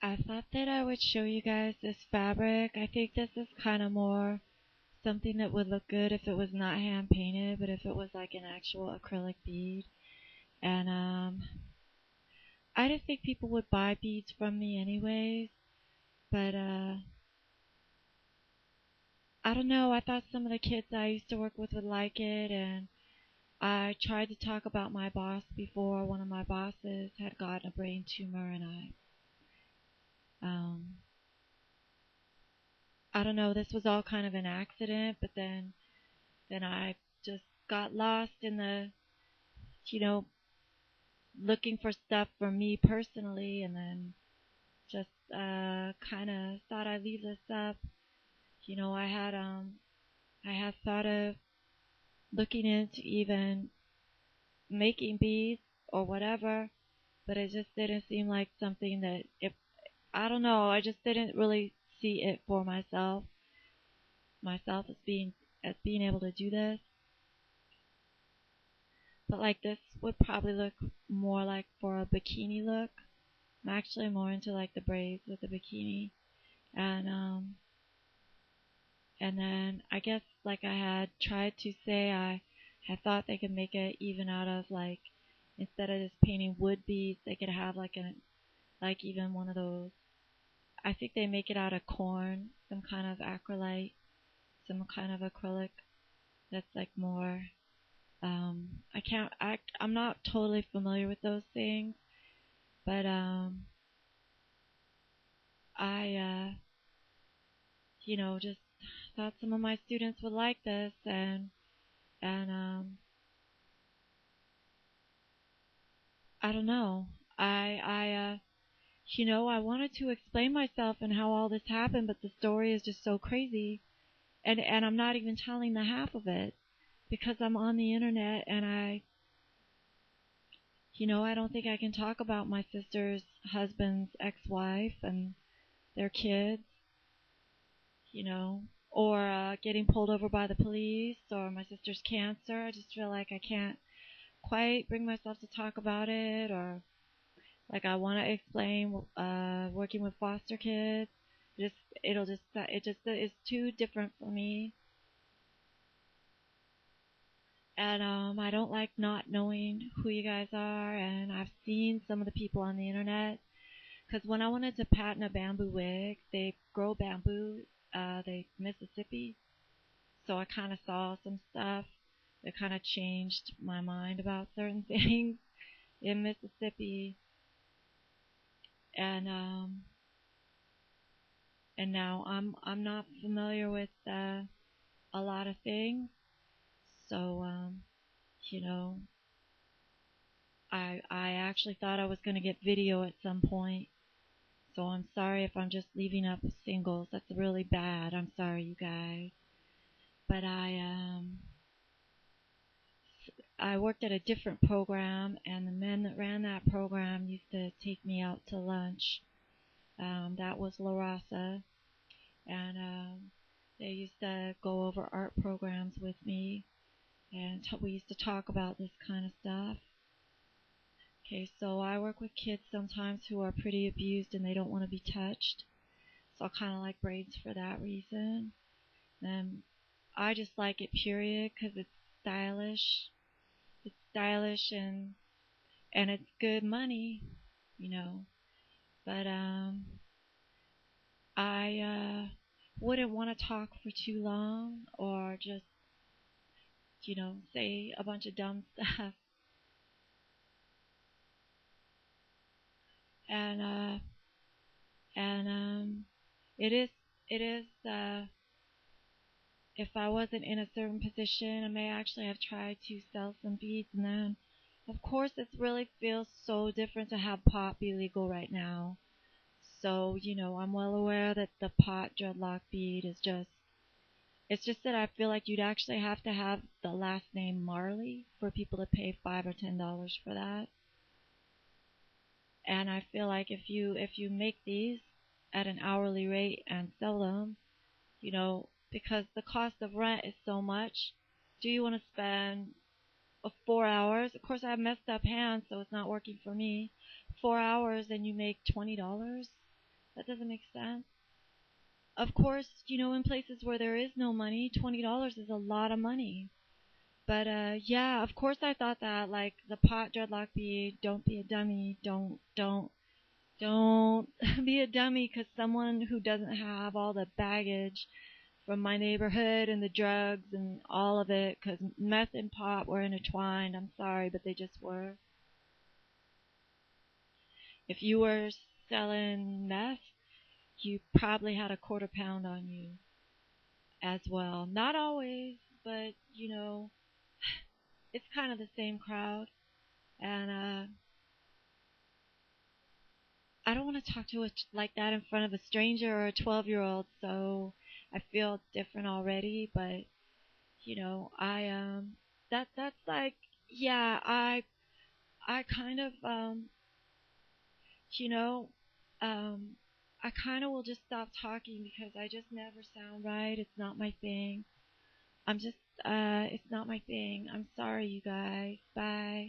I thought that I would show you guys this fabric. I think this is kind of more something that would look good if it was not hand painted, but if it was like an actual acrylic bead. And I didn't think people would buy beads from me anyways, but I don't know. I thought some of the kids I used to work with would like it, and I tried to talk about my boss before. One of my bosses had gotten a brain tumor, and um, I don't know. This was all kind of an accident, but then I just got lost in the, you know, looking for stuff for me personally, and then just kind of thought I'd leave this up. I had thought of looking into even making beads or whatever, but it just didn't seem like something that if I don't know, I just didn't really see it for myself as being able to do this. But like this would probably look more like for a bikini look. I'm actually more into like the braids with the bikini. And and then I guess like I had tried to say I had thought they could make it even out of like instead of just painting wood beads, they could have like even one of those. I think they make it out of corn, some kind of acrylite, some kind of acrylic that's like more I can't I'm not totally familiar with those things, but I just thought some of my students would like this, and I don't know. I wanted to explain myself and how all this happened, but the story is just so crazy, and I'm not even telling the half of it because I'm on the internet, and I don't think I can talk about my sister's husband's ex-wife and their kids, you know, or getting pulled over by the police, or my sister's cancer. I just feel like I can't quite bring myself to talk about it, or like I want to explain working with foster kids. Just it just is too different for me, and I don't like not knowing who you guys are. And I've seen some of the people on the internet because when I wanted to patent a bamboo wig, they grow bamboo, they Mississippi. So I kind of saw some stuff that kind of changed my mind about certain things in Mississippi, and now I'm not familiar with a lot of things. So you know, I actually thought I was gonna get video at some point. So I'm sorry if I'm just leaving up singles. That's really bad. I'm sorry, you guys. But I worked at a different program, and the men that ran that program used to take me out to lunch. That was La Raza, and they used to go over art programs with me, and we used to talk about this kind of stuff. Okay, so I work with kids sometimes who are pretty abused and they don't want to be touched, so I kind of like braids for that reason. And I just like it period because it's stylish. It's stylish and it's good money, you know. But I wouldn't want to talk for too long or just say a bunch of dumb stuff. And and it is it is if I wasn't in a certain position, I may actually have tried to sell some beads, and then of course it really feels so different to have pot be legal right now. So, I'm well aware that the pot dreadlock bead is it's just that I feel like you'd actually have to have the last name Marley for people to pay $5 or $10 for that. And I feel like if you make these at an hourly rate and sell them, because the cost of rent is so much, do you want to spend 4 hours? Of course, I have messed up hands, so it's not working for me. 4 hours and you make $20. That doesn't make sense. Of course, in places where there is no money, $20 is a lot of money. But yeah, of course I thought that, like the pot dreadlock bead, don't be a dummy, don't be a dummy, because someone who doesn't have all the baggage from my neighborhood and the drugs and all of it, because meth and pot were intertwined. I'm sorry, but they just were. If you were selling meth, you probably had a quarter pound on you as well. Not always, but it's kind of the same crowd. And I don't want to talk to it like that in front of a stranger or a 12-year-old, so I feel different already. But I that's like, yeah, I kind of you know um I kind of will just stop talking because I just never sound right. It's not my thing. I'm just it's not my thing. I'm sorry, you guys. Bye.